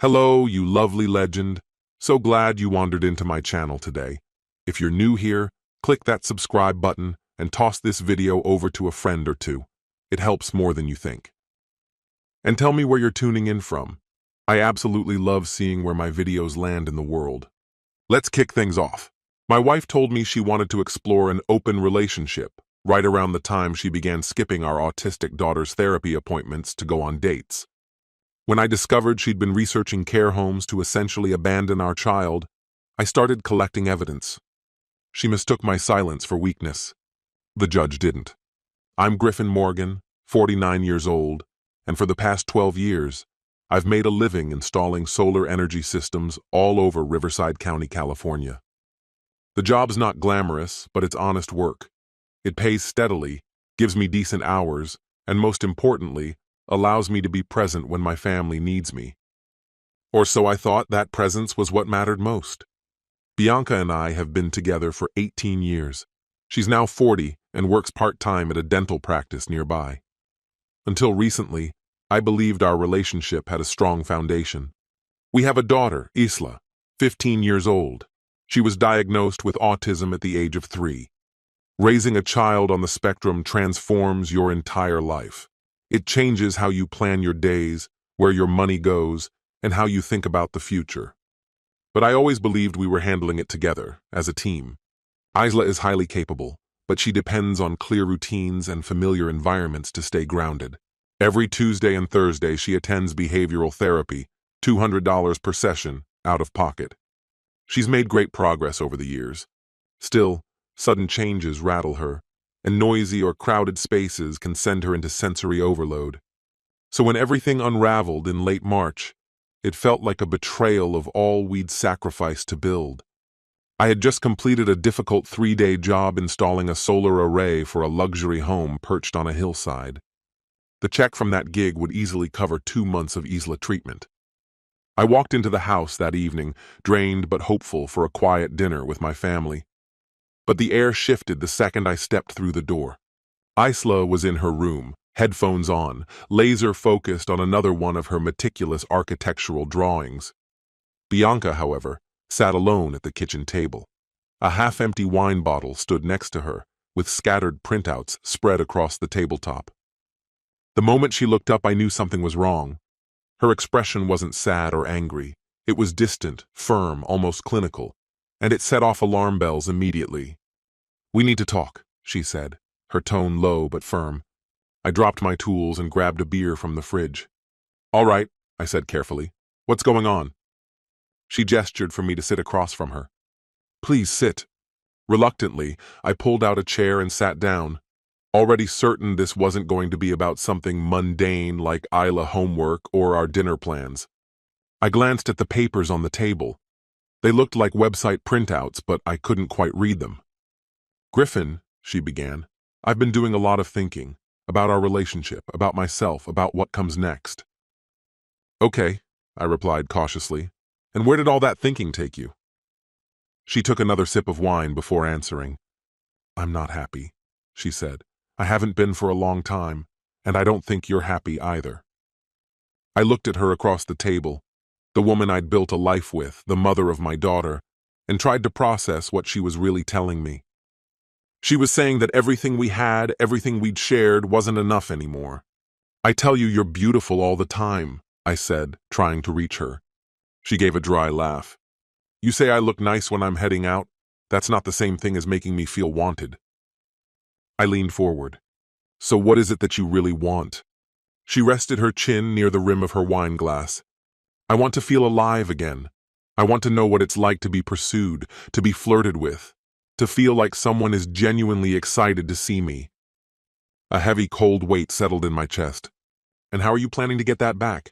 Hello, you lovely legend. So glad you wandered into my channel today. If you're new here, click that subscribe button and toss this video over to a friend or two. It helps more than you think. And tell me where you're tuning in from. I absolutely love seeing where my videos land in the world. Let's kick things off. My wife told me she wanted to explore an open relationship right around the time she began skipping our autistic daughter's therapy appointments to go on dates. When I discovered she'd been researching care homes to essentially abandon our child, I started collecting evidence. She mistook my silence for weakness. The judge didn't. I'm Griffin Morgan, 49 years old, and for the past 12 years, I've made a living installing solar energy systems all over Riverside County, California. The job's not glamorous, but it's honest work. It pays steadily, gives me decent hours, and most importantly, allows me to be present when my family needs me. Or so I thought. That presence was what mattered most. Bianca and I have been together for 18 years. She's now 40 and works part-time at a dental practice nearby. Until recently, I believed our relationship had a strong foundation. We have a daughter, Isla, 15 years old. She was diagnosed with autism at the age of 3. Raising a child on the spectrum transforms your entire life. It changes how you plan your days, where your money goes, and how you think about the future. But I always believed we were handling it together, as a team. Isla is highly capable, but she depends on clear routines and familiar environments to stay grounded. Every Tuesday and Thursday she attends behavioral therapy, $200 per session, out of pocket. She's made great progress over the years. Still, sudden changes rattle her, and noisy or crowded spaces can send her into sensory overload. So when everything unraveled in late March, it felt like a betrayal of all we'd sacrificed to build. I had just completed a difficult 3-day job installing a solar array for a luxury home perched on a hillside. The check from that gig would easily cover 2 months of Isla treatment. I walked into the house that evening, drained but hopeful for a quiet dinner with my family. But the air shifted the second I stepped through the door. Isla was in her room, headphones on, laser-focused on another one of her meticulous architectural drawings. Bianca, however, sat alone at the kitchen table. A half-empty wine bottle stood next to her, with scattered printouts spread across the tabletop. The moment she looked up, I knew something was wrong. Her expression wasn't sad or angry. It was distant, firm, almost clinical, and it set off alarm bells immediately. "We need to talk," she said, her tone low but firm. I dropped my tools and grabbed a beer from the fridge. "All right," I said carefully. "What's going on?" She gestured for me to sit across from her. "Please sit." Reluctantly, I pulled out a chair and sat down, already certain this wasn't going to be about something mundane like Isla homework or our dinner plans. I glanced at the papers on the table. They looked like website printouts, but I couldn't quite read them. "Griffin," she began, "I've been doing a lot of thinking, about our relationship, about myself, about what comes next." "Okay," I replied cautiously. "And where did all that thinking take you?" She took another sip of wine before answering. "I'm not happy," she said. "I haven't been for a long time, and I don't think you're happy either." I looked at her across the table, the woman I'd built a life with, the mother of my daughter, and tried to process what she was really telling me. She was saying that everything we had, everything we'd shared, wasn't enough anymore. "I tell you you're beautiful all the time," I said, trying to reach her. She gave a dry laugh. "You say I look nice when I'm heading out? That's not the same thing as making me feel wanted." I leaned forward. "So what is it that you really want?" She rested her chin near the rim of her wine glass. "I want to feel alive again. I want to know what it's like to be pursued, to be flirted with, to feel like someone is genuinely excited to see me." A heavy, cold weight settled in my chest. "And how are you planning to get that back?"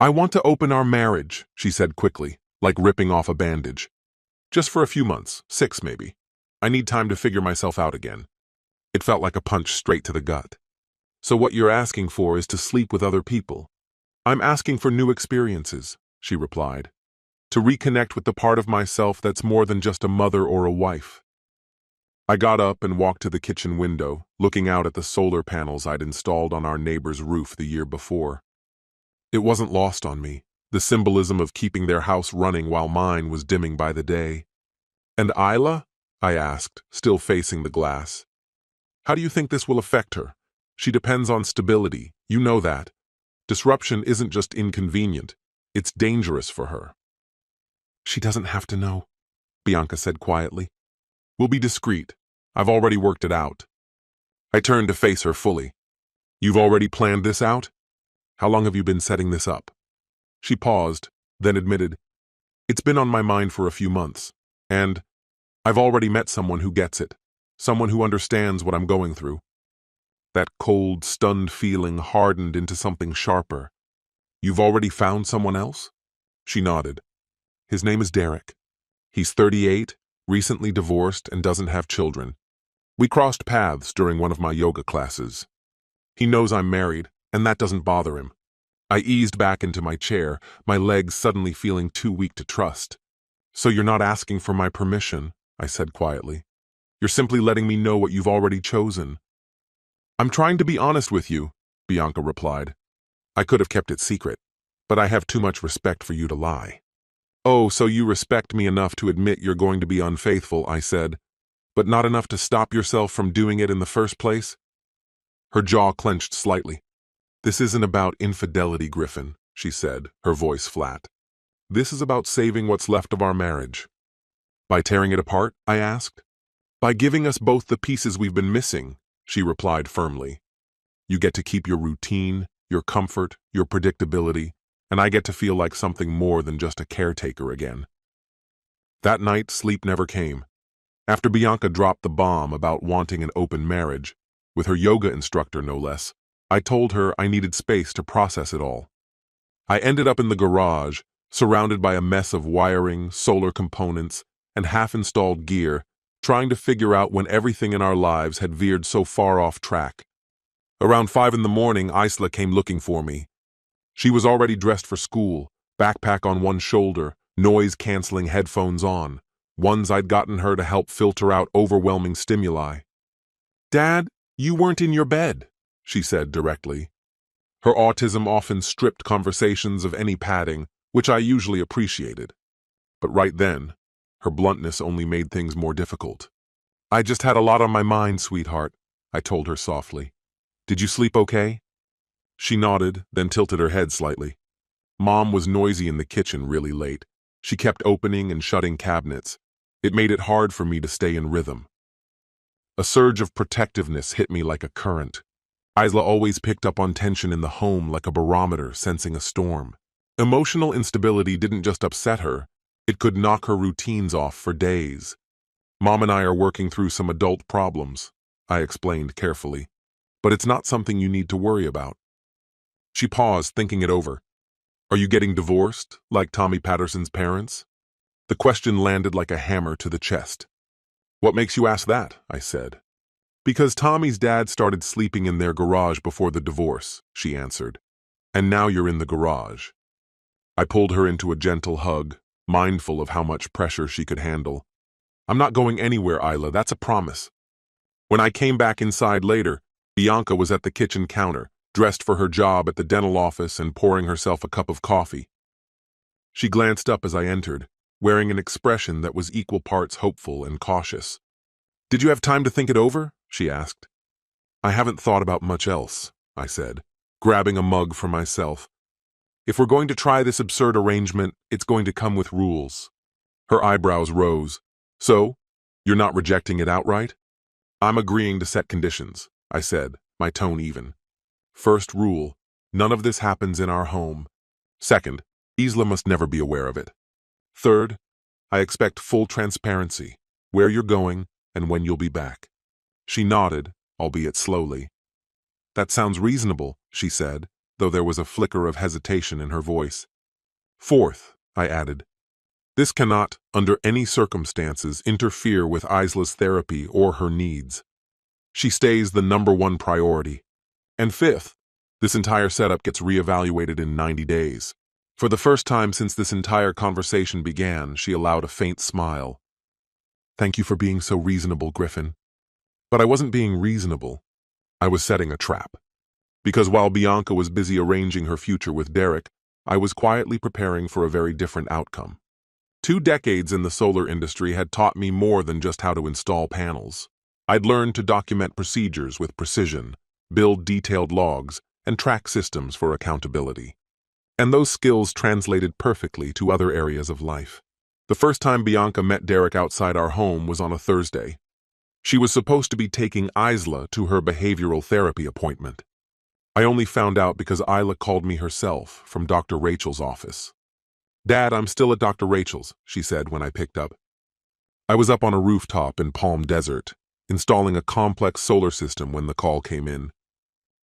"I want to open our marriage," she said quickly, like ripping off a bandage. "Just for a few months, 6 maybe. I need time to figure myself out again." It felt like a punch straight to the gut. "So what you're asking for is to sleep with other people?" "I'm asking for new experiences," she replied. "To reconnect with the part of myself that's more than just a mother or a wife." I got up and walked to the kitchen window, looking out at the solar panels I'd installed on our neighbor's roof the year before. It wasn't lost on me. the symbolism of keeping their house running while mine was dimming by the day. "And Isla?" I asked, still facing the glass. "How do you think this will affect her? She depends on stability, you know that. Disruption isn't just inconvenient, it's dangerous for her." "She doesn't have to know," Bianca said quietly. "We'll be discreet. I've already worked it out." I turned to face her fully. "You've already planned this out? How long have you been setting this up?" She paused, then admitted, "It's been on my mind for a few months, and I've already met someone who gets it, someone who understands what I'm going through." That cold, stunned feeling hardened into something sharper. "You've already found someone else?" She nodded. "His name is Derek. He's 38, recently divorced, and doesn't have children. We crossed paths during one of my yoga classes. He knows I'm married, and that doesn't bother him." I eased back into my chair, my legs suddenly feeling too weak to trust. "So you're not asking for my permission," I said quietly. "You're simply letting me know what you've already chosen." "I'm trying to be honest with you," Bianca replied. "I could have kept it secret, but I have too much respect for you to lie." "Oh, so you respect me enough to admit you're going to be unfaithful," I said, "but not enough to stop yourself from doing it in the first place?" Her jaw clenched slightly. "This isn't about infidelity, Griffin," she said, her voice flat. "This is about saving what's left of our marriage." "By tearing it apart?" I asked. "By giving us both the pieces we've been missing," she replied firmly. "You get to keep your routine, your comfort, your predictability, and I get to feel like something more than just a caretaker again." That night, sleep never came. After Bianca dropped the bomb about wanting an open marriage, with her yoga instructor no less, I told her I needed space to process it all. I ended up in the garage, surrounded by a mess of wiring, solar components, and half-installed gear, trying to figure out when everything in our lives had veered so far off track. Around 5 in the morning, Isla came looking for me. She was already dressed for school, backpack on one shoulder, noise-canceling headphones on, ones I'd gotten her to help filter out overwhelming stimuli. "Dad, you weren't in your bed," she said directly. Her autism often stripped conversations of any padding, which I usually appreciated. But right then, her bluntness only made things more difficult. "I just had a lot on my mind, sweetheart," I told her softly. "Did you sleep okay?" She nodded, then tilted her head slightly. Mom was noisy in the kitchen really late. She kept opening and shutting cabinets. It made it hard for me to stay in rhythm. A surge of protectiveness hit me like a current. Isla always picked up on tension in the home like a barometer sensing a storm. Emotional instability didn't just upset her, it could knock her routines off for days. "Mom and I are working through some adult problems," I explained carefully, "but it's not something you need to worry about." She paused, thinking it over. "Are you getting divorced, like Tommy Patterson's parents?" The question landed like a hammer to the chest. "What makes you ask that?" I said. "Because Tommy's dad started sleeping in their garage before the divorce," she answered. "And now you're in the garage." I pulled her into a gentle hug, mindful of how much pressure she could handle. "I'm not going anywhere, Isla, that's a promise." When I came back inside later, Bianca was at the kitchen counter, dressed for her job at the dental office and pouring herself a cup of coffee. She glanced up as I entered, wearing an expression that was equal parts hopeful and cautious. "Did you have time to think it over?" she asked. "I haven't thought about much else," I said, grabbing a mug for myself. "If we're going to try this absurd arrangement, it's going to come with rules." Her eyebrows rose. "So, you're not rejecting it outright?" "I'm agreeing to set conditions," I said, my tone even. "First rule, none of this happens in our home. Second, Isla must never be aware of it. Third, I expect full transparency, where you're going and when you'll be back." She nodded, albeit slowly. "That sounds reasonable," she said, though there was a flicker of hesitation in her voice. "Fourth," I added, "this cannot, under any circumstances, interfere with Isla's therapy or her needs. She stays the #1 priority. And fifth, this entire setup gets reevaluated in 90 days. For the first time since this entire conversation began, she allowed a faint smile. "Thank you for being so reasonable, Griffin." But I wasn't being reasonable. I was setting a trap. Because while Bianca was busy arranging her future with Derek, I was quietly preparing for a very different outcome. 2 decades in the solar industry had taught me more than just how to install panels. I'd learned to document procedures with precision, build detailed logs, and track systems for accountability. And those skills translated perfectly to other areas of life. The first time Bianca met Derek outside our home was on a Thursday. She was supposed to be taking Isla to her behavioral therapy appointment. I only found out because Isla called me herself from Dr. Rachel's office. "Dad, I'm still at Dr. Rachel's," she said when I picked up. I was up on a rooftop in Palm Desert, installing a complex solar system when the call came in.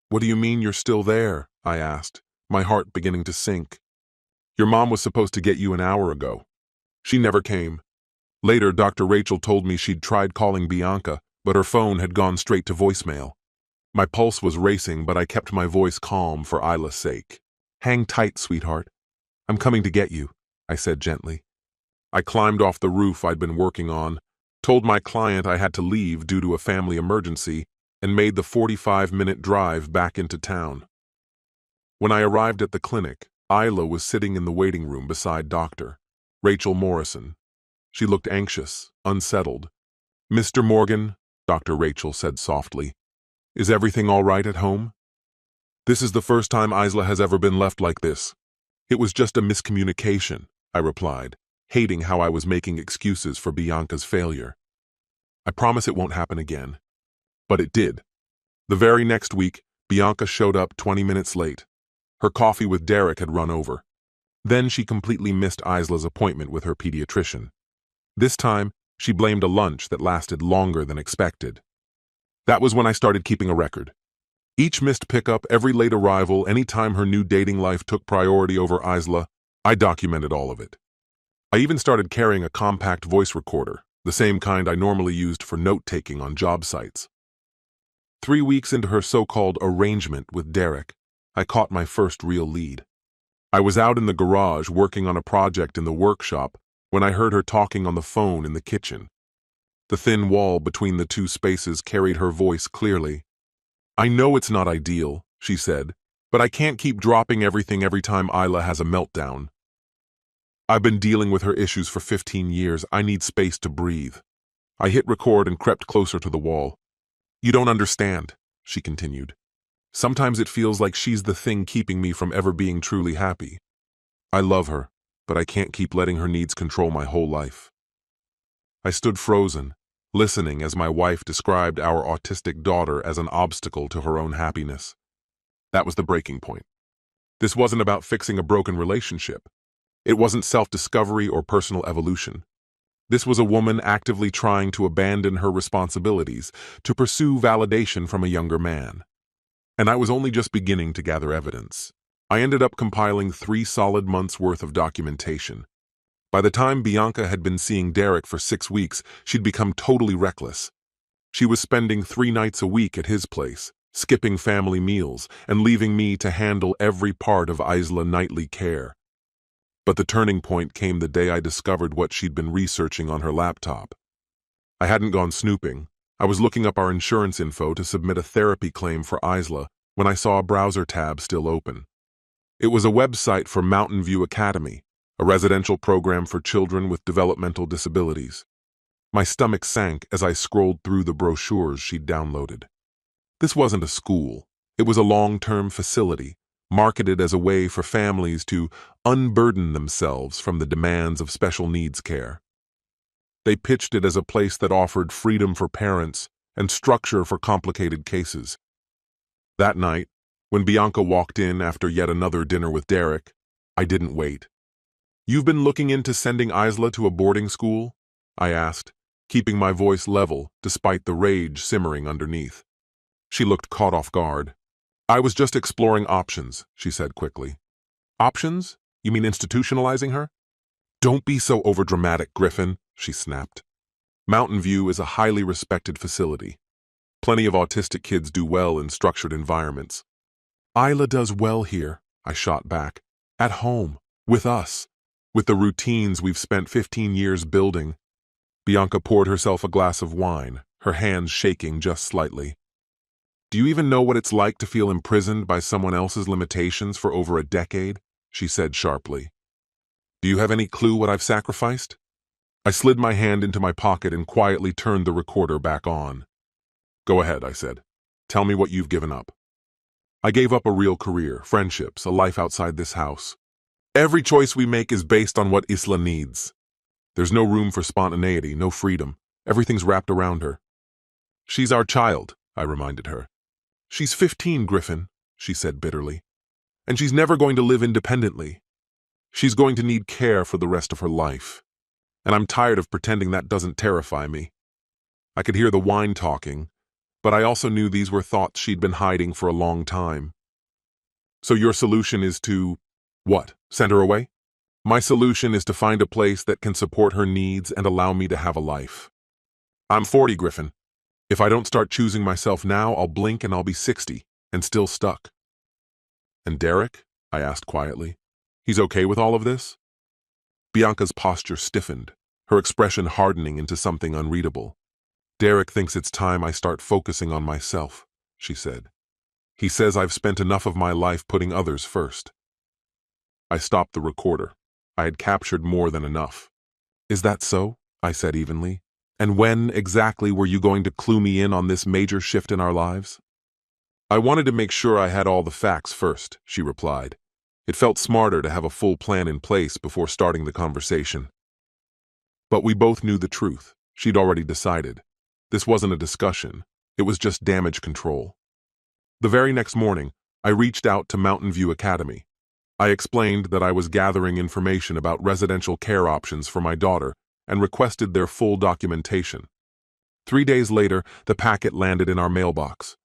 "What do you mean you're still there?" I asked, my heart beginning to sink. "Your mom was supposed to get you an hour ago. She never came." Later, Dr. Rachel told me she'd tried calling Bianca, but her phone had gone straight to voicemail. My pulse was racing, but I kept my voice calm for Isla's sake. "Hang tight, sweetheart. I'm coming to get you," I said gently. I climbed off the roof I'd been working on, told my client I had to leave due to a family emergency, and made the 45-minute drive back into town. When I arrived at the clinic, Isla was sitting in the waiting room beside Dr. Rachel Morrison. She looked anxious, unsettled. "Mr. Morgan," Dr. Rachel said softly, "is everything all right at home?" "This is the first time Isla has ever been left like this. It was just a miscommunication," I replied, hating how I was making excuses for Bianca's failure. "I promise it won't happen again." But it did. The very next week, Bianca showed up 20 minutes late. Her coffee with Derek had run over. Then she completely missed Isla's appointment with her pediatrician. This time, she blamed a lunch that lasted longer than expected. That was when I started keeping a record. Each missed pickup, every late arrival, any time her new dating life took priority over Isla, I documented all of it. I even started carrying a compact voice recorder, the same kind I normally used for note-taking on job sites. 3 weeks into her so-called arrangement with Derek, I caught my first real lead. I was out in the garage working on a project in the workshop when I heard her talking on the phone in the kitchen. The thin wall between the two spaces carried her voice clearly. "I know it's not ideal," she said, "but I can't keep dropping everything every time Isla has a meltdown. I've been dealing with her issues for 15 years. I need space to breathe." I hit record and crept closer to the wall. "You don't understand," she continued. "Sometimes it feels like she's the thing keeping me from ever being truly happy. I love her, but I can't keep letting her needs control my whole life." I stood frozen, listening as my wife described our autistic daughter as an obstacle to her own happiness. That was the breaking point. This wasn't about fixing a broken relationship. It wasn't self-discovery or personal evolution. This was a woman actively trying to abandon her responsibilities to pursue validation from a younger man. And I was only just beginning to gather evidence. I ended up compiling 3 solid months' worth of documentation. By the time Bianca had been seeing Derek for 6 weeks, she'd become totally reckless. She was spending 3 nights a week at his place, skipping family meals, and leaving me to handle every part of Isla's nightly care. But the turning point came the day I discovered what she'd been researching on her laptop. I hadn't gone snooping. I was looking up our insurance info to submit a therapy claim for Isla when I saw a browser tab still open. It was a website for Mountain View Academy, a residential program for children with developmental disabilities. My stomach sank as I scrolled through the brochures she'd downloaded. This wasn't a school. It was a long-term facility, marketed as a way for families to unburden themselves from the demands of special needs care. They pitched it as a place that offered freedom for parents and structure for complicated cases. That night, when Bianca walked in after yet another dinner with Derek, I didn't wait. "You've been looking into sending Isla to a boarding school?" I asked, keeping my voice level despite the rage simmering underneath. She looked caught off guard. "I was just exploring options," she said quickly. "Options? You mean institutionalizing her?" "Don't be so overdramatic, Griffin," she snapped. "Mountain View is a highly respected facility. Plenty of autistic kids do well in structured environments." "Isla does well here," I shot back. "At home, with us, with the routines we've spent 15 years building." Bianca poured herself a glass of wine, her hands shaking just slightly. "Do you even know what it's like to feel imprisoned by someone else's limitations for over a decade?" she said sharply. Do you have any clue what I've sacrificed? I slid my hand into my pocket and quietly turned the recorder back on. Go ahead, I said. Tell me what you've given up. I gave up a real career, friendships, a life outside this house. Every choice we make is based on what Isla needs. There's no room for spontaneity, no freedom. Everything's wrapped around her. She's our child, I reminded her. She's 15, Griffin, she said bitterly. And she's never going to live independently. She's going to need care for the rest of her life. And I'm tired of pretending that doesn't terrify me. I could hear the wine talking, but I also knew these were thoughts she'd been hiding for a long time. So your solution is to, what, send her away? My solution is to find a place that can support her needs and allow me to have a life. I'm 40, Griffin. If I don't start choosing myself now, I'll blink and I'll be 60, and still stuck. And Derek? I asked quietly. He's okay with all of this? Bianca's posture stiffened, her expression hardening into something unreadable. Derek thinks it's time I start focusing on myself, she said. He says I've spent enough of my life putting others first. I stopped the recorder. I had captured more than enough. Is that so? I said evenly. And when exactly were you going to clue me in on this major shift in our lives? I wanted to make sure I had all the facts first, she replied. It felt smarter to have a full plan in place before starting the conversation. But we both knew the truth. She'd already decided. This wasn't a discussion. It was just damage control. The very next morning, I reached out to Mountain View Academy. I explained that I was gathering information about residential care options for my daughter and requested their full documentation. 3 days later, the packet landed in our mailbox.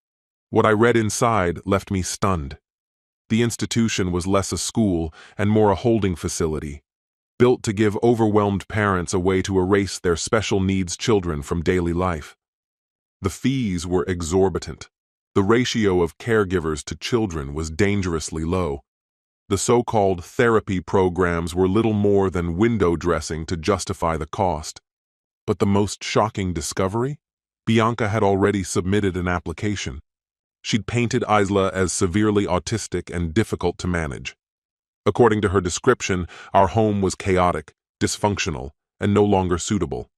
What I read inside left me stunned. The institution was less a school and more a holding facility, built to give overwhelmed parents a way to erase their special needs children from daily life. The fees were exorbitant. The ratio of caregivers to children was dangerously low. The so-called therapy programs were little more than window dressing to justify the cost. But the most shocking discovery? Bianca had already submitted an application. She'd painted Isla as severely autistic and difficult to manage. According to her description, our home was chaotic, dysfunctional, and no longer suitable.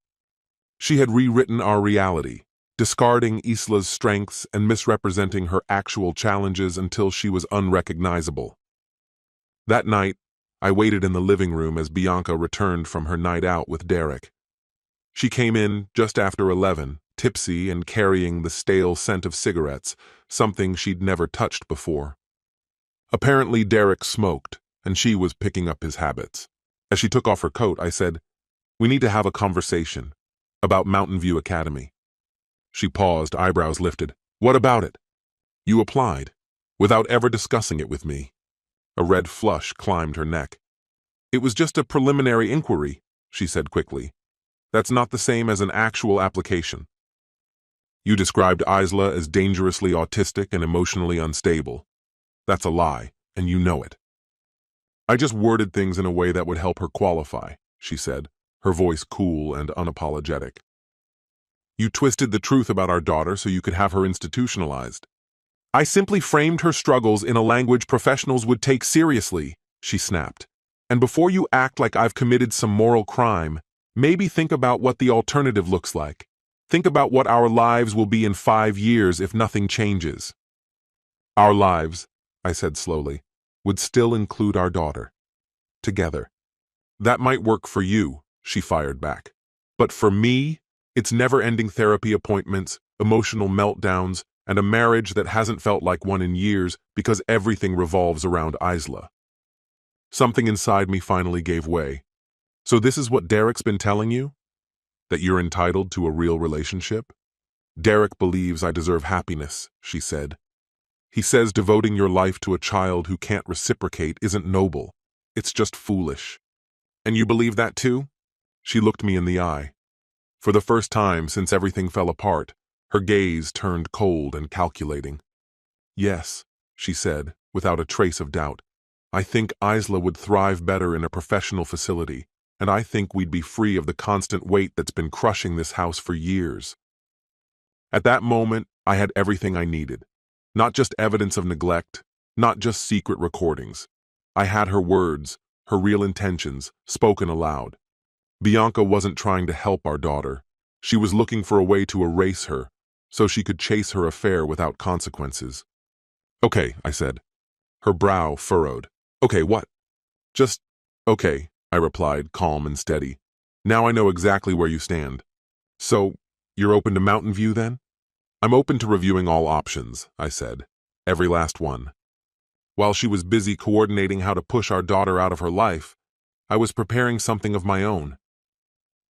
She had rewritten our reality, discarding Isla's strengths and misrepresenting her actual challenges until she was unrecognizable. That night, I waited in the living room as Bianca returned from her night out with Derek. She came in just after 11, tipsy and carrying the stale scent of cigarettes, something she'd never touched before. Apparently Derek smoked, and she was picking up his habits. As she took off her coat, I said, "We need to have a conversation about Mountain View Academy." She paused, eyebrows lifted. "What about it?" "You applied, without ever discussing it with me." A red flush climbed her neck. "It was just a preliminary inquiry," she said quickly. "That's not the same as an actual application." "You described Isla as dangerously autistic and emotionally unstable. That's a lie, and you know it." "I just worded things in a way that would help her qualify," she said, her voice cool and unapologetic. "You twisted the truth about our daughter so you could have her institutionalized." "I simply framed her struggles in a language professionals would take seriously," she snapped. "And before you act like I've committed some moral crime, maybe think about what the alternative looks like. Think about what our lives will be in 5 years if nothing changes." "Our lives," I said slowly, "would still include our daughter. Together." "That might work for you," she fired back. "But for me, it's never-ending therapy appointments, emotional meltdowns, and a marriage that hasn't felt like one in years because everything revolves around Isla." Something inside me finally gave way. "So this is what Derek's been telling you? That you're entitled to a real relationship?" "Derek believes I deserve happiness," she said. "He says devoting your life to a child who can't reciprocate isn't noble. It's just foolish." "And you believe that too?" She looked me in the eye. For the first time since everything fell apart, her gaze turned cold and calculating. "Yes," she said, without a trace of doubt. "I think Isla would thrive better in a professional facility, and I think we'd be free of the constant weight that's been crushing this house for years." At that moment, I had everything I needed. Not just evidence of neglect, not just secret recordings. I had her words, her real intentions, spoken aloud. Bianca wasn't trying to help our daughter. She was looking for a way to erase her, so she could chase her affair without consequences. Okay, I said. Her brow furrowed. Okay, what? Just, okay, I replied, calm and steady. Now I know exactly where you stand. So, you're open to Mountain View then? I'm open to reviewing all options, I said. Every last one. While she was busy coordinating how to push our daughter out of her life, I was preparing something of my own.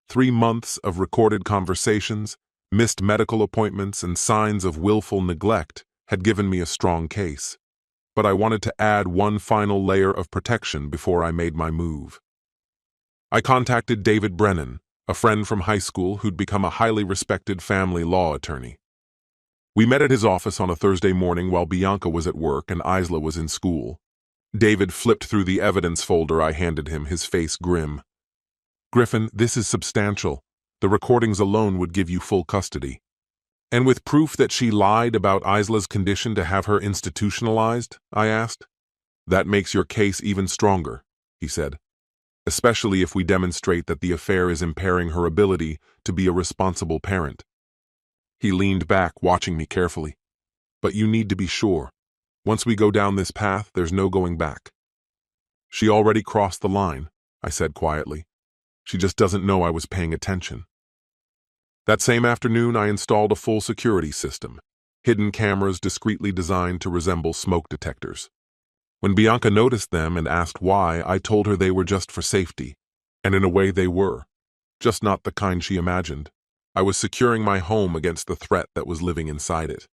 3 months of recorded conversations, missed medical appointments, and signs of willful neglect had given me a strong case. But I wanted to add one final layer of protection before I made my move. I contacted David Brennan, a friend from high school who'd become a highly respected family law attorney. We met at his office on a Thursday morning while Bianca was at work and Isla was in school. David flipped through the evidence folder I handed him, his face grim. Griffin, this is substantial. The recordings alone would give you full custody. And with proof that she lied about Isla's condition to have her institutionalized, I asked. That makes your case even stronger, he said. Especially if we demonstrate that the affair is impairing her ability to be a responsible parent. He leaned back, watching me carefully. But you need to be sure. Once we go down this path, there's no going back. She already crossed the line, I said quietly. She just doesn't know I was paying attention. That same afternoon, I installed a full security system, hidden cameras discreetly designed to resemble smoke detectors. When Bianca noticed them and asked why, I told her they were just for safety. And in a way they were. Just not the kind she imagined. I was securing my home against the threat that was living inside it.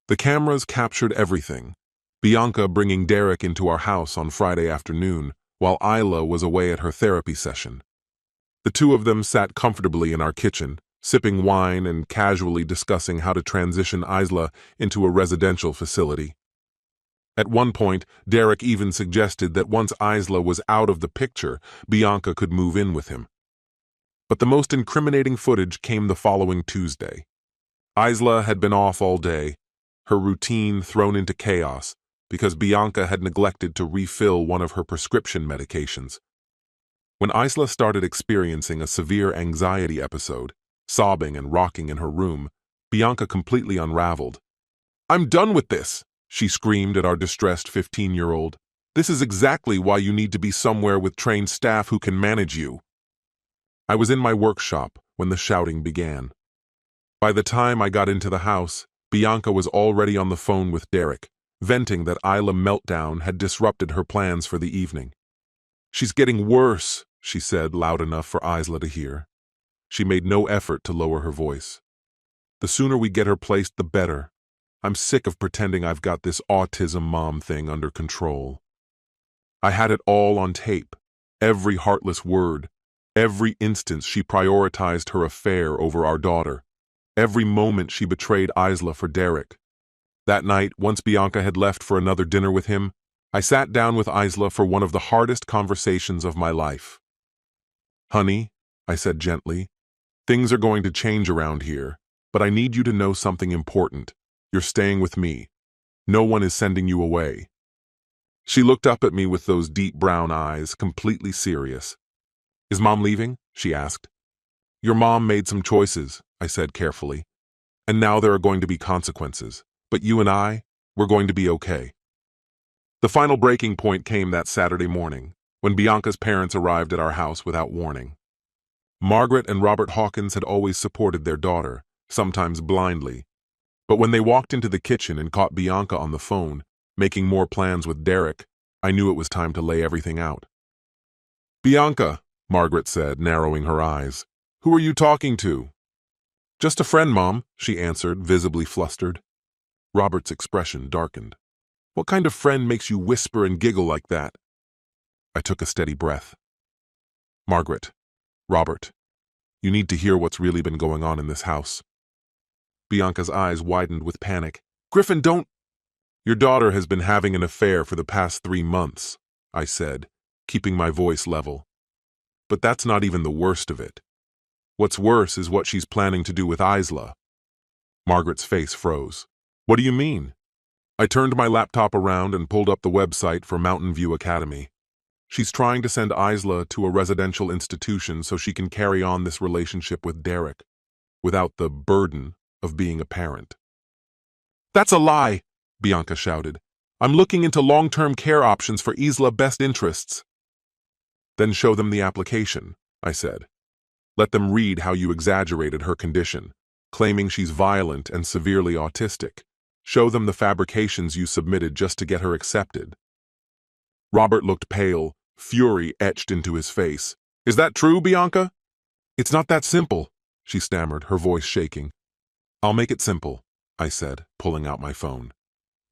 The cameras captured everything. Bianca bringing Derek into our house on Friday afternoon, while Isla was away at her therapy session. The two of them sat comfortably in our kitchen, sipping wine and casually discussing how to transition Isla into a residential facility. At one point, Derek even suggested that once Isla was out of the picture, Bianca could move in with him. But the most incriminating footage came the following Tuesday. Isla had been off all day, her routine thrown into chaos because Bianca had neglected to refill one of her prescription medications. When Isla started experiencing a severe anxiety episode, sobbing and rocking in her room, Bianca completely unraveled. "I'm done with this!" she screamed at our distressed 15-year-old. "This is exactly why you need to be somewhere with trained staff who can manage you." I was in my workshop when the shouting began. By the time I got into the house, Bianca was already on the phone with Derek, venting that Isla's meltdown had disrupted her plans for the evening. "She's getting worse," she said, loud enough for Isla to hear. She made no effort to lower her voice. "The sooner we get her placed, the better. I'm sick of pretending I've got this autism mom thing under control." I had it all on tape, every heartless word, every instance she prioritized her affair over our daughter, every moment she betrayed Isla for Derek. That night, once Bianca had left for another dinner with him, I sat down with Isla for one of the hardest conversations of my life. "Honey," I said gently, "things are going to change around here, but I need you to know something important. You're staying with me. No one is sending you away." She looked up at me with those deep brown eyes, completely serious. "Is Mom leaving?" she asked. "Your mom made some choices," I said carefully, "and now there are going to be consequences. But you and we're going to be okay." The final breaking point came that Saturday morning, when Bianca's parents arrived at our house without warning. Margaret and Robert Hawkins had always supported their daughter, sometimes blindly. But when they walked into the kitchen and caught Bianca on the phone, making more plans with Derek, I knew it was time to lay everything out. "Bianca," Margaret said, narrowing her eyes, "who are you talking to?" "Just a friend, Mom," she answered, visibly flustered. Robert's expression darkened. "What kind of friend makes you whisper and giggle like that?" I took a steady breath. "Margaret, Robert, you need to hear what's really been going on in this house." Bianca's eyes widened with panic. "Griffin, don't—" "Your daughter has been having an affair for the past 3 months, I said, keeping my voice level. "But that's not even the worst of it. What's worse is what she's planning to do with Isla." Margaret's face froze. "What do you mean?" I turned my laptop around and pulled up the website for Mountain View Academy. She's trying to send Isla to a residential institution so she can carry on this relationship with Derek, without the burden of being a parent. That's a lie, Bianca shouted. I'm looking into long-term care options for Isla's best interests. Then show them the application, I said. Let them read how you exaggerated her condition, claiming she's violent and severely autistic. Show them the fabrications you submitted just to get her accepted. Robert looked pale, fury etched into his face. Is that true, Bianca? It's not that simple, she stammered, her voice shaking. I'll make it simple, I said, pulling out my phone.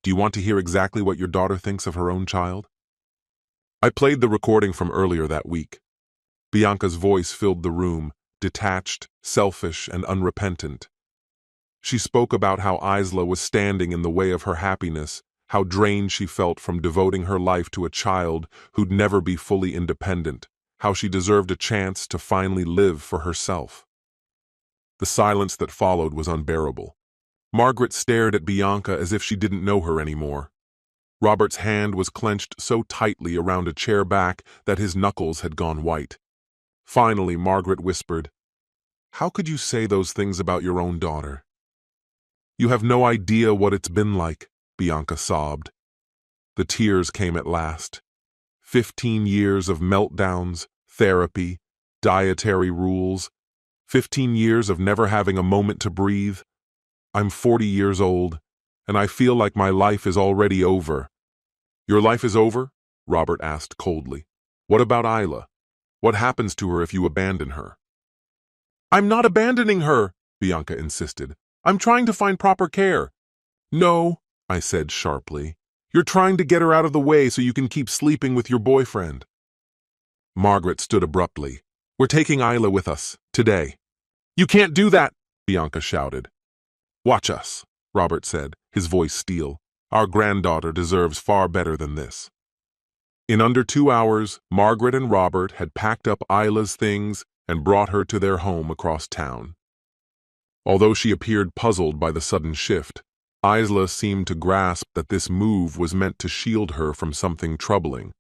Do you want to hear exactly what your daughter thinks of her own child? I played the recording from earlier that week. Bianca's voice filled the room, detached, selfish, and unrepentant. She spoke about how Isla was standing in the way of her happiness, how drained she felt from devoting her life to a child who'd never be fully independent, how she deserved a chance to finally live for herself. The silence that followed was unbearable. Margaret stared at Bianca as if she didn't know her anymore. Robert's hand was clenched so tightly around a chair back that his knuckles had gone white. Finally, Margaret whispered, "How could you say those things about your own daughter?" "You have no idea what it's been like," Bianca sobbed. The tears came at last. 15 years of meltdowns, therapy, dietary rules. 15 years of never having a moment to breathe. I'm 40 years old, and I feel like my life is already over. Your life is over? Robert asked coldly. What about Isla? What happens to her if you abandon her? I'm not abandoning her, Bianca insisted. I'm trying to find proper care. No, I said sharply. You're trying to get her out of the way so you can keep sleeping with your boyfriend. Margaret stood abruptly. We're taking Isla with us, today. You can't do that, Bianca shouted. Watch us, Robert said, his voice steel. Our granddaughter deserves far better than this. In under 2 hours, Margaret and Robert had packed up Isla's things and brought her to their home across town. Although she appeared puzzled by the sudden shift, Isla seemed to grasp that this move was meant to shield her from something troubling.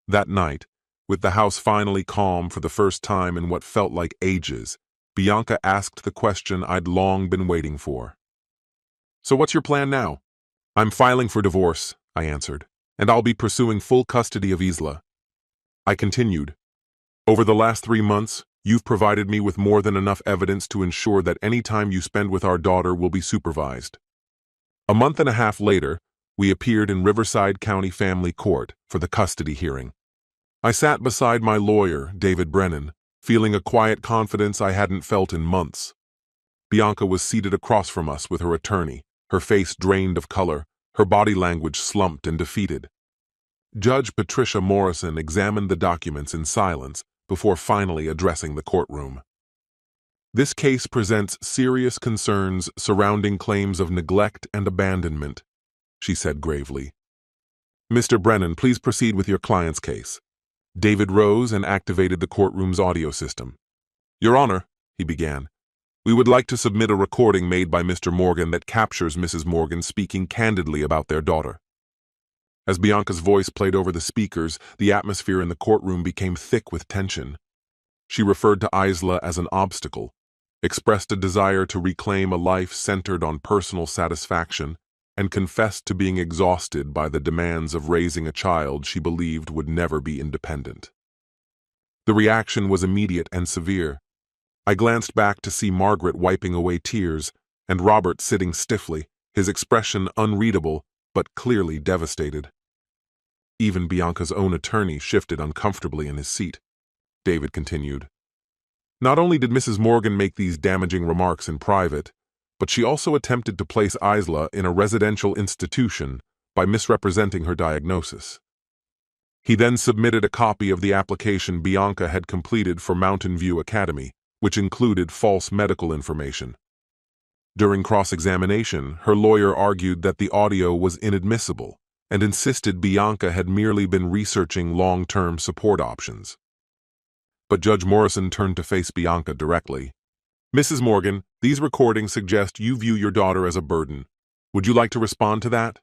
That night, with the house finally calm for the first time in what felt like ages, Bianca asked the question I'd long been waiting for. So what's your plan now? I'm filing for divorce, I answered, and I'll be pursuing full custody of Isla. I continued. Over the last 3 months, you've provided me with more than enough evidence to ensure that any time you spend with our daughter will be supervised. A month and a half later, we appeared in Riverside County Family Court for the custody hearing. I sat beside my lawyer, David Brennan, feeling a quiet confidence I hadn't felt in months. Bianca was seated across from us with her attorney, her face drained of color, her body language slumped and defeated. Judge Patricia Morrison examined the documents in silence before finally addressing the courtroom. This case presents serious concerns surrounding claims of neglect and abandonment, she said gravely. Mr. Brennan, please proceed with your client's case. David rose and activated the courtroom's audio system. Your Honor, he began, we would like to submit a recording made by Mr. Morgan that captures Mrs. Morgan speaking candidly about their daughter. As Bianca's voice played over the speakers, the atmosphere in the courtroom became thick with tension. She referred to Isla as an obstacle, expressed a desire to reclaim a life centered on personal satisfaction, and confessed to being exhausted by the demands of raising a child she believed would never be independent. The reaction was immediate and severe. I glanced back to see Margaret wiping away tears, and Robert sitting stiffly, his expression unreadable but clearly devastated. Even Bianca's own attorney shifted uncomfortably in his seat. David continued. Not only did Mrs. Morgan make these damaging remarks in private, but she also attempted to place Isla in a residential institution by misrepresenting her diagnosis. He then submitted a copy of the application Bianca had completed for Mountain View Academy, which included false medical information. During cross-examination, her lawyer argued that the audio was inadmissible and insisted Bianca had merely been researching long-term support options. But Judge Morrison turned to face Bianca directly. Mrs. Morgan, these recordings suggest you view your daughter as a burden. Would you like to respond to that?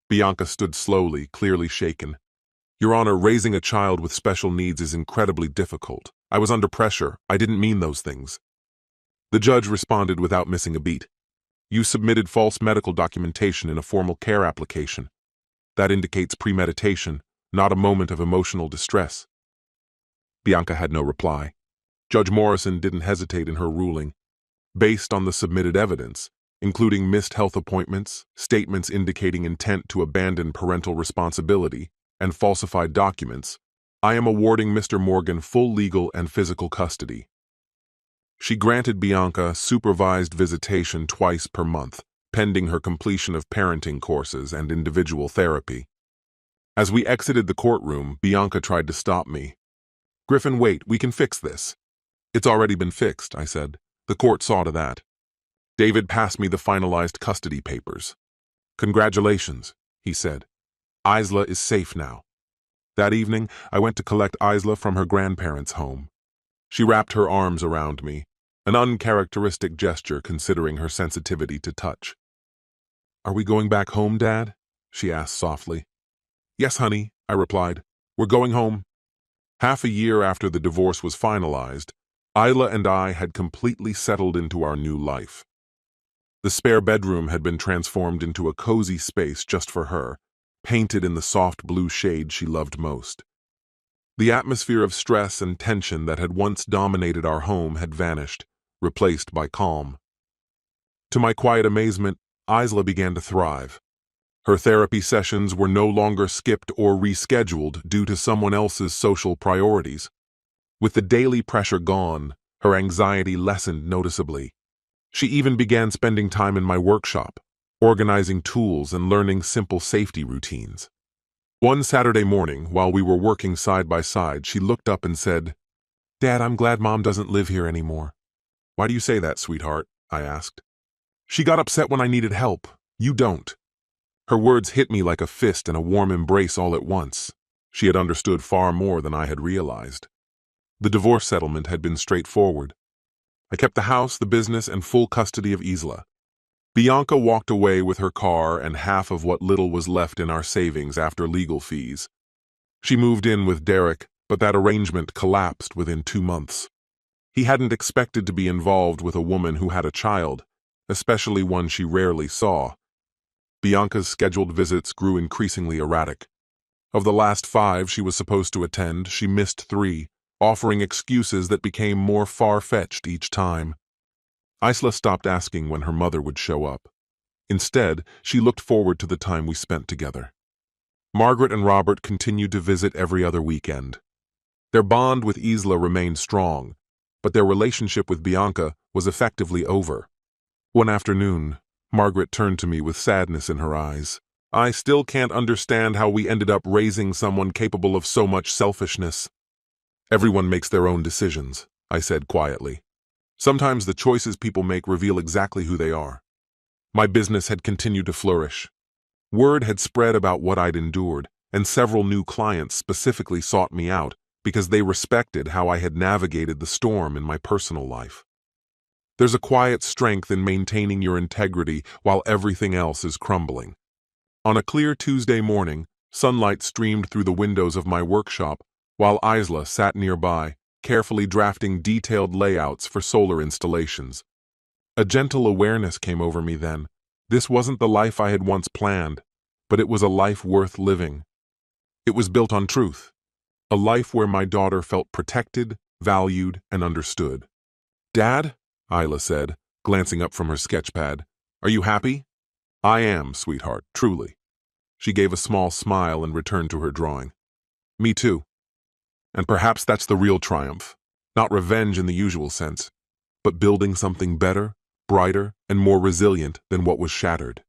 Bianca stood slowly, clearly shaken. Your Honor, raising a child with special needs is incredibly difficult. I was under pressure. I didn't mean those things. The judge responded without missing a beat. You submitted false medical documentation in a formal care application. That indicates premeditation, not a moment of emotional distress. Bianca had no reply. Judge Morrison didn't hesitate in her ruling. Based on the submitted evidence, including missed health appointments, statements indicating intent to abandon parental responsibility, and falsified documents, I am awarding Mr. Morgan full legal and physical custody. She granted Bianca supervised visitation twice per month, pending her completion of parenting courses and individual therapy. As we exited the courtroom, Bianca tried to stop me. Griffin, wait, we can fix this. It's already been fixed, I said. The court saw to that. David passed me the finalized custody papers. Congratulations, he said. Isla is safe now. That evening, I went to collect Isla from her grandparents' home. She wrapped her arms around me, an uncharacteristic gesture considering her sensitivity to touch. Are we going back home, Dad? She asked softly. Yes, honey, I replied. We're going home. Half a year after the divorce was finalized, Isla and I had completely settled into our new life. The spare bedroom had been transformed into a cozy space just for her, painted in the soft blue shade she loved most. The atmosphere of stress and tension that had once dominated our home had vanished, replaced by calm. To my quiet amazement, Isla began to thrive. Her therapy sessions were no longer skipped or rescheduled due to someone else's social priorities. With the daily pressure gone, her anxiety lessened noticeably. She even began spending time in my workshop, organizing tools and learning simple safety routines. One Saturday morning, while we were working side by side, she looked up and said, Dad, I'm glad Mom doesn't live here anymore. Why do you say that, sweetheart? I asked. She got upset when I needed help. You don't. Her words hit me like a fist and a warm embrace all at once. She had understood far more than I had realized. The divorce settlement had been straightforward. I kept the house, the business, and full custody of Isla. Bianca walked away with her car and half of what little was left in our savings after legal fees. She moved in with Derek, but that arrangement collapsed within 2 months. He hadn't expected to be involved with a woman who had a child, especially one she rarely saw. Bianca's scheduled visits grew increasingly erratic. Of the last 5 she was supposed to attend, she missed 3, offering excuses that became more far-fetched each time. Isla stopped asking when her mother would show up. Instead, she looked forward to the time we spent together. Margaret and Robert continued to visit every other weekend. Their bond with Isla remained strong, but their relationship with Bianca was effectively over. One afternoon, Margaret turned to me with sadness in her eyes. I still can't understand how we ended up raising someone capable of so much selfishness. Everyone makes their own decisions, I said quietly. Sometimes the choices people make reveal exactly who they are. My business had continued to flourish. Word had spread about what I'd endured, and several new clients specifically sought me out because they respected how I had navigated the storm in my personal life. There's a quiet strength in maintaining your integrity while everything else is crumbling. On a clear Tuesday morning, sunlight streamed through the windows of my workshop while Isla sat nearby, carefully drafting detailed layouts for solar installations. A gentle awareness came over me then. This wasn't the life I had once planned, but it was a life worth living. It was built on truth, a life where my daughter felt protected, valued, and understood. Dad? Isla said, glancing up from her sketchpad. Are you happy? I am, sweetheart, truly. She gave a small smile and returned to her drawing. Me too. And perhaps that's the real triumph. Not revenge in the usual sense, but building something better, brighter, and more resilient than what was shattered.